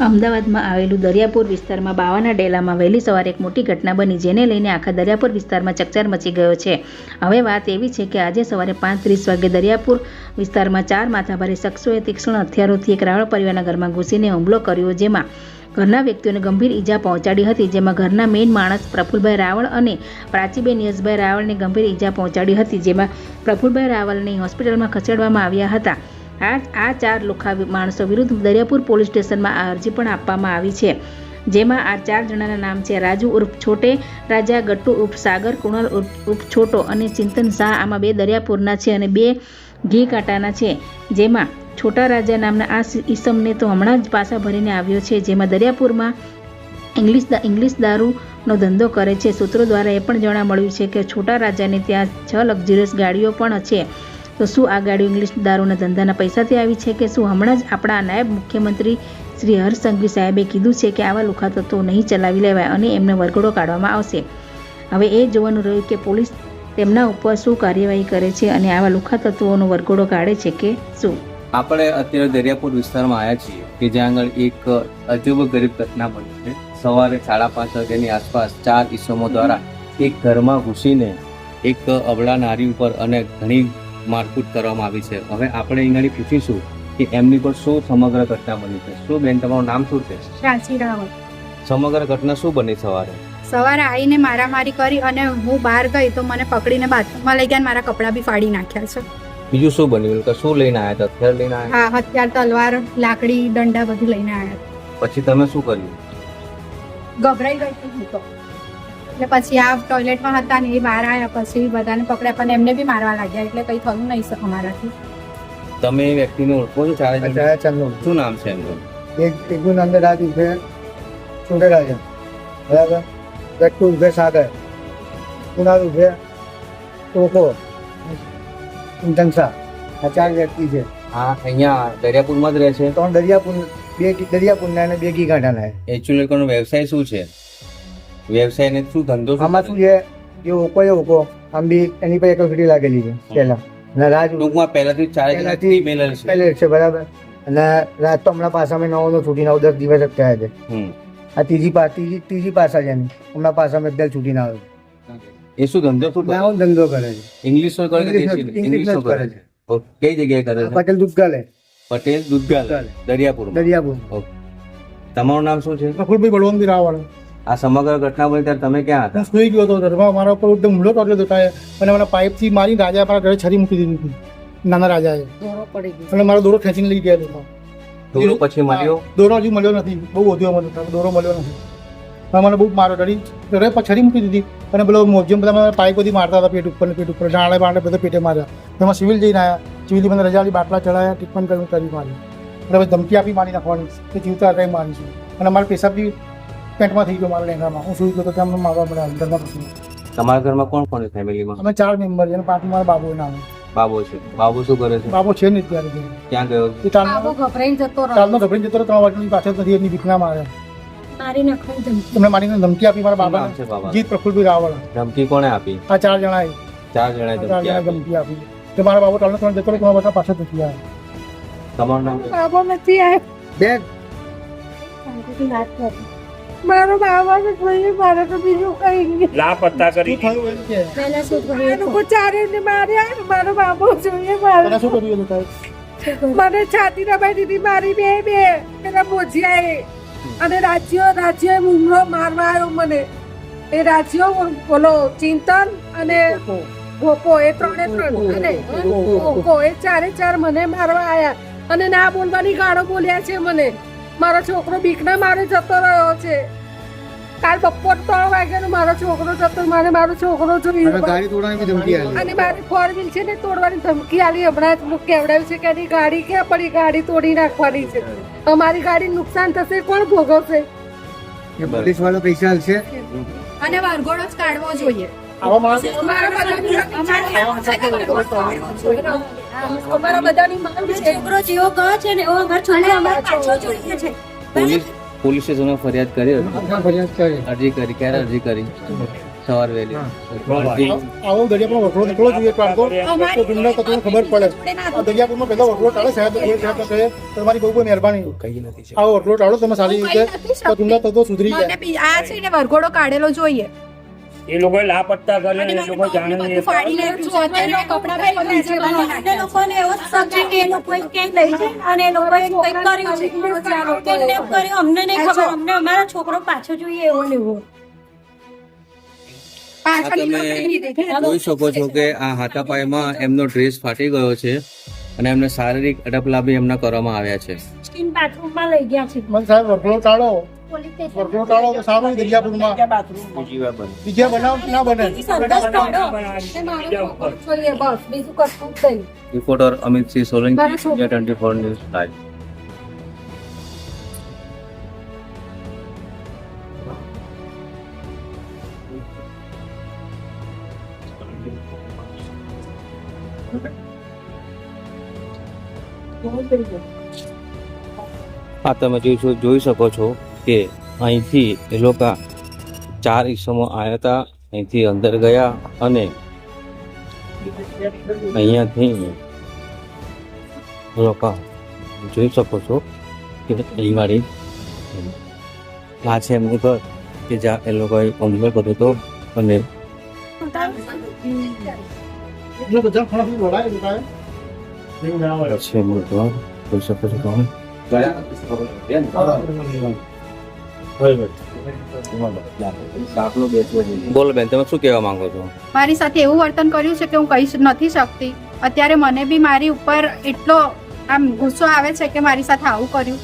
અમદાવાદમાં આવેલું દરિયાપુર વિસ્તારમાં બાવાના ડેલામાં વહેલી સવારે એક મોટી ઘટના બની, જેને લઈને આખા દરિયાપુર વિસ્તારમાં ચકચાર મચી ગયો છે. હવે વાત એવી છે કે આજે સવારે 5:30 વાગે દરિયાપુર વિસ્તારમાં 4 માથાભારે શખ્સોએ તીક્ષ્ણ હથિયારોથી એક રાવળ પરિવારના ઘરમાં ઘૂસીને હુમલો કર્યો, જેમાં ઘરના વ્યક્તિઓને ગંભીર ઈજા પહોંચાડી હતી. જેમાં ઘરના મેઇન માણસ પ્રફુલભાઈ રાવળ અને પ્રાચીબેન યશભાઈ રાવળને ગંભીર ઈજા પહોંચાડી હતી, જેમાં પ્રફુલભાઈ રાવળને હોસ્પિટલમાં ખસેડવામાં આવ્યા હતા. આ 4 લુખ્ખા માણસો વિરુદ્ધ દરિયાપુર પોલીસ સ્ટેશનમાં અરજી પણ આપવામાં આવી છે, જેમાં આ 4 જણાના નામ છે રાજુ ઉર્ફ છોટે રાજા, ગટ્ટુ ઉર્ફ સાગર, કુણાલ ઉર્ફ છોટો અને ચિંતન શાહ. આમાં 2 દરિયાપુરના છે અને 2 ઘી કાંટાના છે. જેમાં છોટા રાજા નામના આ ઈસમને તો હમણાં જ પાછા ભરીને આવ્યો છે, જેમાં દરિયાપુરમાં ઇંગ્લિશ દારૂનો ધંધો કરે છે. સૂત્રો દ્વારા એ પણ જાણવા મળ્યું છે કે છોટા રાજાને ત્યાં 6 લક્ઝરિયસ ગાડીઓ પણ છે. તો શું આ ગાડીઓ ઇંગ્લિશ દારૂના ધંધાના પૈસાથી આવી છે કે શું? હમણાં જ આપણા નાયબ મુખ્યમંત્રી શ્રી હર્ષ સંઘવી સાહેબે કીધું છે કે આવા લુખ્ખા તત્વો નહીં ચલાવી લેવાય અને એમને વરઘોડો કાઢવામાં આવશે. હવે એ જોવાનું રહ્યું કે પોલીસ તેમના ઉપર શું કાર્યવાહી કરે છે અને આવા લુખ્ખા તત્વોનો વરઘોડો કાઢે છે કે શું. આપણે અત્યારે દરિયાપુર વિસ્તારમાં આવ્યા છીએ કે જ્યાં આગળ એક અજબ ગરીબ ઘટના બની છે. સવારે 5:30 વાગ્યાની આસપાસ 4 ઈસમો દ્વારા એક ઘરમાં ઘૂસીને એક અબળા નારી ઉપર અને ઘણી મારકૂટ કરવામાં આવી છે. હવે આપણે અહીંયાથી પૂછીશું કે એમની પર શું સમગ્ર ઘટના બની છે. શું બેન, તમારું નામ શું છે? પ્રાચી રાવળ. સમગ્ર ઘટના શું બની? સવારે આવીને મારામારી કરી અને હું બહાર ગઈ તો મને પકડીને બાથરૂમમાં લઈ ગયા, મારા કપડાં બી ફાડી નાખ્યા છે. બીજું શું બન્યું? શું લઈને આવ્યા હતા? હથિયાર લઈને આવ્યા? હા, હથિયાર, તલવાર, લાકડી, દંડા બધું લઈને આવ્યા. પછી તમે શું કર્યું? ગભરાઈ ગઈ હતી હું તો. એટલે પછી આ ટોયલેટમાં હતા ને એ બહાર આવ્યા, પછી બધાને પકડ્યા પણ એમને બી મારવા લાગ્યા, એટલે કંઈ થયું નહીં સર અમારાથી. તમે એ વ્યક્તિને ઓળખો છો? શું નામ છે એમનું? એકનું નામ રાજુ છે, છોટે રાજા, બરાબર, ગટ્ટુ છે સાગર, કુણાલ છે ટોકો, ચિંતન શાહ. આ 4 વ્યક્તિ છે. હા, અહીંયા દરિયાપુરમાં જ રહે છે. 3 દરિયાપુરના અને 2 ઘી કાંટાના. એકચ્યુઅલી લોકોનો વ્યવસાય શું છે? વ્યવસાય ને શું ધંધો? આમાં શું છે, એ ઓકો આમ બી એની પર એક ઘડી લાગેલી છે પહેલા. અને રાજ ટૂંકમાં પહેલાથી 4 પહેલે છે, બરાબર. અને રાજ તો હમણાં પાસામાં 9 છૂટીને 10 દિવસ જ થયા છે. આ ત્રીજી પાસા છે એની. હમણાં પાસામાં એકદમ છૂટીને આવે. એ શું ધંધો ધંધો કરે છે? ઇંગ્લિશ નો કરે છે? ઇંગ્લિશ નો કરે છે. કઈ જગ્યાએ કરે છે? પટેલ દૂધગાલે, દરિયાપુર. તમારું નામ શું છે? પ્રફુલભાઈ બળવંતભાઈ રાવળ. આ સમગ્ર ઘટના બની ત્યારે તમે ક્યાં હતા? હું સુઈ ગયો હતો. ઘરમાં મારા ઉપર એકદમ હુમલો કર્યો હતો અને મને પાઇપથી મારી રાજા મારા ઘરે છરી મૂકી દીધી હતી, નાના રાજાએ. અને મારો દોરો ખેંચીને લઈ ગયા હતા. દોરો પછી મળ્યો? દોરો હજુ મળ્યો નથી, બહુ વધ્યો મને દોરો મળ્યો નથી. મને બહુ મારો ડરી ઘરે છરી મૂકી દીધી અને પેલો મોજમ બધા પાઇપ બધી મારતા હતા પેટ ઉપર ડાળે બાંડે બધા પેટે માર્યા. એમાં સિવિલ જઈને આવ્યા, સિવિલથી મને રજાની બાટલા ચડાયા, ટ્રીટમેન્ટ કરી મારી. અને પછી ધમકી આપી મારી નાખવાની કે જીવતા કંઈ મારીશું. અને મારા પેશાબ બી પેન્ટમાં થઈ ગયો, મારા લહેંગામાં. હું સુઈ ગયો તો ત્યાં મારવા મળ્યા ઘરમાં. પછી તમારા ઘરમાં કોણ કોણ છે ફેમિલીમાં? અમે 4 મેમ્બર છે અને 5 મારા બાબુ નામ. બાબો છે. બાબુ શું કરે છે? બાબો છે ને ત્યારે ક્યાં ગયો? બાબો ગભરાઈને જતો રહ્યો. ચાલનો ગભરાઈને જતો રહ્યો. 3 વાગ્યાની પાછળ નથી એની બીકના માર્યા. મારી નાખવાની ધમકી. તમને મારીને ધમકી આપી મારા બાબા. છે બાબા? જીત પ્રફુલભાઈ રાવળ. ધમકી કોણે આપી? આ 4 જણાએ. 4 જણાએ ધમકી આપી. તો મારા બાબુ ચાલનો જતો રહ્યો. તમારા બધા પાછળ નથી આવ્યા. તમારું નામ? બાબો નથી આવ્યો. બેન, મારો બાબા ને કોઈ મારે તો બીજું કઈ નહીં. લાપતા કરી પહેલા શું કર્યું? લોકો 4 માર્યા. મારો બાબો જોઈએ મારે. શું કર્યું હતું તારે? મને છાતી દબાઈ દીધી મારી બે પેલા મોજિયાએ. અને રાજ્યો હુમલો મારવા આવ્યો મને. એ રાજ્યો બોલો ચિંતન અને ગોપો, એ 3 અને ગોપો, એ 4 મને મારવા આવ્યા. અને ના બોલવાની ગાળો બોલ્યા છે મને. મારો છોકરો બીકના મારે જતો રહ્યો છે. કાલ બપોર 3 વાગ્યાનો મારો છોકરો જતો. મારો છોકરો જોઈએ. ગાડી તોડવાની બી ધમકી આવી. અને મારી 4 વ્હીલ છે ને તોડવાની ધમકી આલી. હમણાં જ કેવડાવ્યું છે કે એની ગાડી ક્યાં પડી, ગાડી તોડી નાખવાની છે. અમારી ગાડી નુકસાન થશે, કોણ ભોગવશે? પોલીસ વાળો પૈસા છે અને વરઘોડો જ કાઢવો જોઈએ. અમારા બધાની માંગ છે. છોકરો જેવો ગયો છે ને એવો ઘર છોડે અમારે પાછો જોઈએ છે. પોલીસ સ્ટેશનમાં ફરિયાદ કરી? ફરિયાદ કરી. અરજી કરી? ક્યારે અરજી કરી? સવાર વહેલી આવો દરિયાપુરમાં વકરો નીકળવો જોઈએ તો તમને તત્વોને ખબર પડે આ દરિયાપુરમાં પહેલો વકરો ટાળે સાહેબ તમારી બહુ બહુ મહેરબાની આવો વકરો ટાળો તમે સારી રીતે તો તમને તત્વો સુધરી જાય આ છે ને વરઘોડો કાઢેલો જોઈએ એ લોકો લાપત્તા કરે એ લોકો જાણે નહીં. લોકોને એવો શક છે કે એ લોકોએ ક્યાંક લઈ જાય અને એ લોકોએ કંઈક કર્યું છે કેમ ને કર્યું અમને નહીં ખબર અમને અમારો છોકરો પાછો જોઈએ એવો ને એવો તમે જોઈ શકો છો કે આ હાથાપાયમાં એમનો ડ્રેસ ફાટી ગયો છે અને એમને શારીરિક અડપલા બી એમના કરવામાં આવ્યા છે. સ્કીન બાથરૂમમાં લઈ ગયા છે મને સાહેબ વકરો ટાળો વકરો ટાળો તો સારું દરિયાપુરમાં બીજા બનાવ ના બને સરઘસ કાઢો જોઈએ બસ બીજું કશું જ નહીં. Reporter Amitsinh Solanki, India 24 news live. હા તમે જોઈ શકો છો કે અહીંથી એ લોકો 4 ઈસમો આવ્યા હતા, અહીંથી અંદર ગયા અને અહીંયાથી એ લોકો જોઈ શકો છો કે અહીં વાળી આ છે એમનું ઘર કે જ્યાં એ લોકોએ હુમલો કર્યો હતો અને એટલે બધા ખોરાક લોડાય લોડાય છે એમનું ઘર જોઈ શકો છો તમે. બોલો બેન, તમે શું કહેવા માંગો છો? મારી સાથે એવું વર્તન કર્યું છે કે હું કહી નથી શકતી અત્યારે મને બી મારી ઉપર એટલો આમ ગુસ્સો આવે છે કે મારી સાથે આવું કર્યું